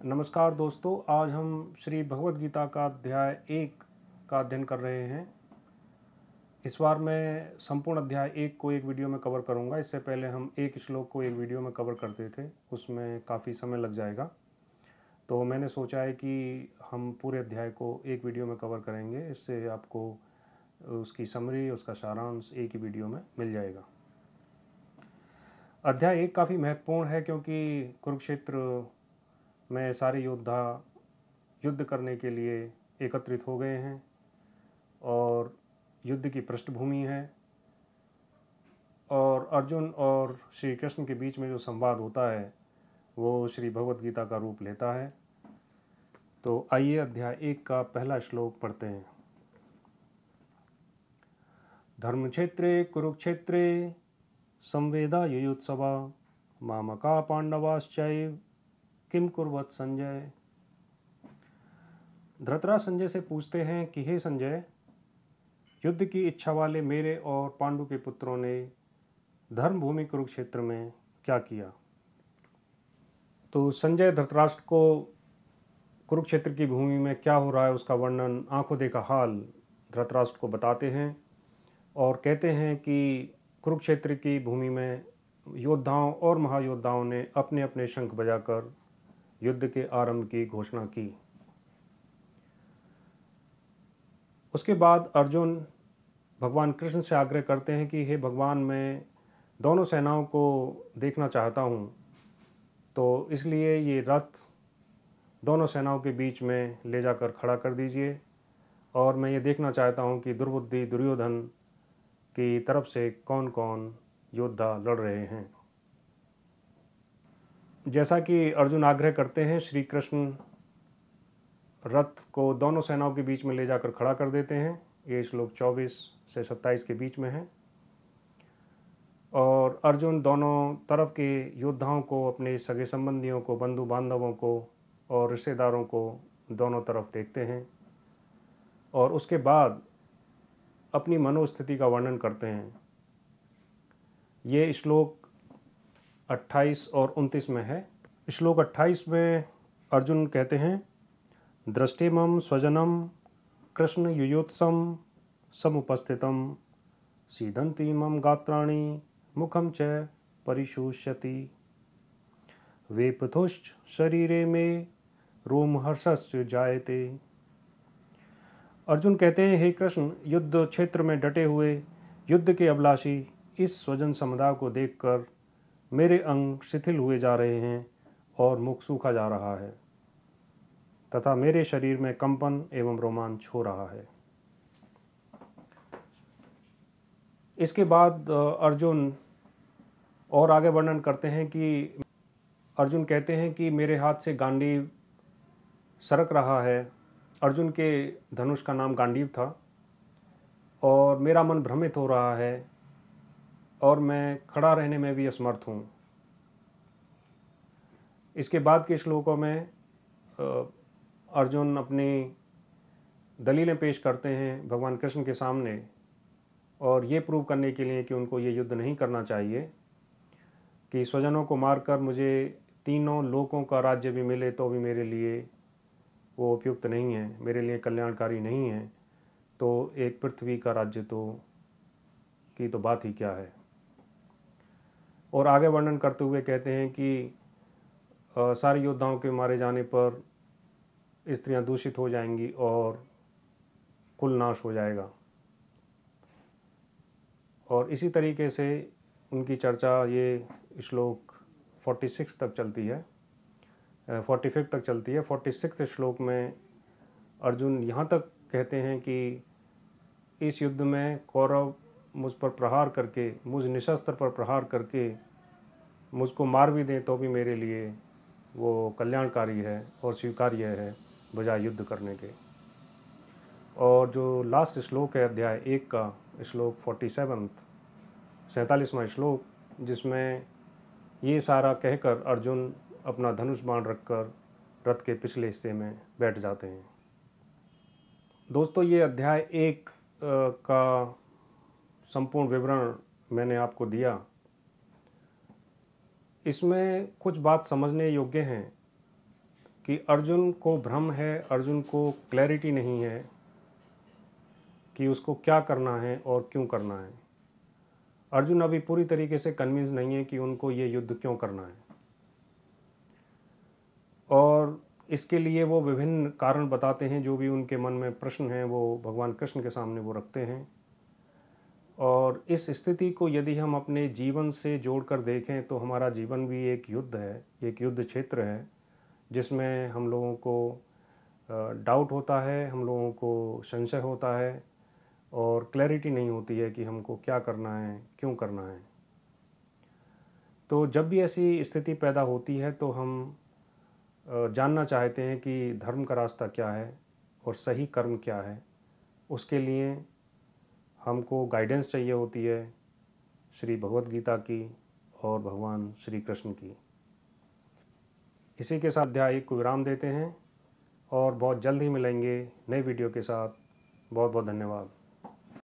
नमस्कार दोस्तों, आज हम श्री भगवद गीता का अध्याय 1 का अध्ययन कर रहे हैं। इस बार मैं संपूर्ण अध्याय 1 को एक वीडियो में कवर करूंगा। इससे पहले हम एक श्लोक को एक वीडियो में कवर करते थे, उसमें काफ़ी समय लग जाएगा। तो मैंने सोचा है कि हम पूरे अध्याय को एक वीडियो में कवर करेंगे। इससे आपको उसकी समरी, उसका सारांश एक ही वीडियो में मिल जाएगा। अध्याय 1 काफ़ी महत्वपूर्ण है क्योंकि कुरुक्षेत्र में सारे योद्धा युद्ध करने के लिए एकत्रित हो गए हैं और युद्ध की पृष्ठभूमि है। और अर्जुन और श्री कृष्ण के बीच में जो संवाद होता है वो श्री भगवद गीता का रूप लेता है। तो आइए अध्याय 1 का पहला श्लोक पढ़ते हैं। धर्मक्षेत्रे कुरुक्षेत्रे संवेदा युयुत्सवा मामका पांडवाश्चैव किम कुर्वत संजय। धृतराष्ट्र संजय से पूछते हैं कि हे संजय, युद्ध की इच्छा वाले मेरे और पांडु के पुत्रों ने धर्मभूमि कुरुक्षेत्र में क्या किया। तो संजय धृतराष्ट्र को कुरुक्षेत्र की भूमि में क्या हो रहा है उसका वर्णन, आंखों देखा हाल धृतराष्ट्र को बताते हैं और कहते हैं कि कुरुक्षेत्र की भूमि में योद्धाओं और महायोद्धाओं ने अपने अपने शंख बजाकर युद्ध के आरंभ की घोषणा की। उसके बाद अर्जुन भगवान कृष्ण से आग्रह करते हैं कि हे भगवान, मैं दोनों सेनाओं को देखना चाहता हूँ, तो इसलिए ये रथ दोनों सेनाओं के बीच में ले जाकर खड़ा कर दीजिए और मैं ये देखना चाहता हूँ कि दुर्बुद्धि दुर्योधन की तरफ से कौन कौन योद्धा लड़ रहे हैं। जैसा कि अर्जुन आग्रह करते हैं, श्री कृष्ण रथ को दोनों सेनाओं के बीच में ले जाकर खड़ा कर देते हैं। ये श्लोक 24 से 27 के बीच में है। और अर्जुन दोनों तरफ के योद्धाओं को, अपने सगे संबंधियों को, बंधु बांधवों को और रिश्तेदारों को दोनों तरफ देखते हैं और उसके बाद अपनी मनोस्थिति का वर्णन करते हैं। ये श्लोक 28 और 29 में है। श्लोक 28 में अर्जुन कहते हैं, दृष्टिमं स्वजनम कृष्ण युयुत्सम समुपस्थितम सीदन्ति मम गात्राणि मुखम च परिशुष्यति वेपथुश्च शरीरे में रोमहर्षश्च जायते। अर्जुन कहते हैं, हे कृष्ण, युद्ध क्षेत्र में डटे हुए युद्ध के अभिलाषी इस स्वजन समुदाय को देखकर मेरे अंग शिथिल हुए जा रहे हैं और मुख सूखा जा रहा है तथा मेरे शरीर में कंपन एवं रोमांच हो रहा है। इसके बाद अर्जुन और आगे वर्णन करते हैं कि अर्जुन कहते हैं कि मेरे हाथ से गांडीव सरक रहा है। अर्जुन के धनुष का नाम गांडीव था और मेरा मन भ्रमित हो रहा है और मैं खड़ा रहने में भी असमर्थ हूँ। इसके बाद के श्लोकों में अर्जुन अपनी दलीलें पेश करते हैं भगवान कृष्ण के सामने और ये प्रूव करने के लिए कि उनको ये युद्ध नहीं करना चाहिए, कि स्वजनों को मारकर मुझे तीनों लोकों का राज्य भी मिले तो भी मेरे लिए वो उपयुक्त नहीं है, मेरे लिए कल्याणकारी नहीं है। तो एक पृथ्वी का राज्य की तो बात ही क्या है। और आगे वर्णन करते हुए कहते हैं कि सारे योद्धाओं के मारे जाने पर स्त्रियां दूषित हो जाएंगी और कुल नाश हो जाएगा। और इसी तरीके से उनकी चर्चा ये श्लोक 46 तक चलती है, 45 तक चलती है। 46 श्लोक में अर्जुन यहाँ तक कहते हैं कि इस युद्ध में कौरव मुझ पर प्रहार करके, मुझ निशस्त्र पर प्रहार करके मुझको मार भी दें तो भी मेरे लिए वो कल्याणकारी है और स्वीकार्य है बजाय युद्ध करने के। और जो लास्ट श्लोक है अध्याय 1 का, श्लोक 47वां श्लोक, जिसमें ये सारा कहकर अर्जुन अपना धनुष बाण रखकर रथ के पिछले हिस्से में बैठ जाते हैं। दोस्तों, ये अध्याय 1 का संपूर्ण विवरण मैंने आपको दिया। इसमें कुछ बात समझने योग्य हैं कि अर्जुन को भ्रम है, अर्जुन को क्लैरिटी नहीं है कि उसको क्या करना है और क्यों करना है। अर्जुन अभी पूरी तरीके से कन्विंस नहीं है कि उनको ये युद्ध क्यों करना है, और इसके लिए वो विभिन्न कारण बताते हैं। जो भी उनके मन में प्रश्न हैं वो भगवान कृष्ण के सामने वो रखते हैं। और इस स्थिति को यदि हम अपने जीवन से जोड़कर देखें तो हमारा जीवन भी एक युद्ध है, एक युद्ध क्षेत्र है, जिसमें हम लोगों को डाउट होता है, हम लोगों को संशय होता है, और क्लैरिटी नहीं होती है कि हमको क्या करना है, क्यों करना है। तो जब भी ऐसी स्थिति पैदा होती है तो हम जानना चाहते हैं कि धर्म का रास्ता क्या है और सही कर्म क्या है। उसके लिए हमको गाइडेंस चाहिए होती है श्री भगवद गीता की और भगवान श्री कृष्ण की। इसी के साथ अध्याय को विराम देते हैं और बहुत जल्द ही मिलेंगे नए वीडियो के साथ। बहुत बहुत धन्यवाद।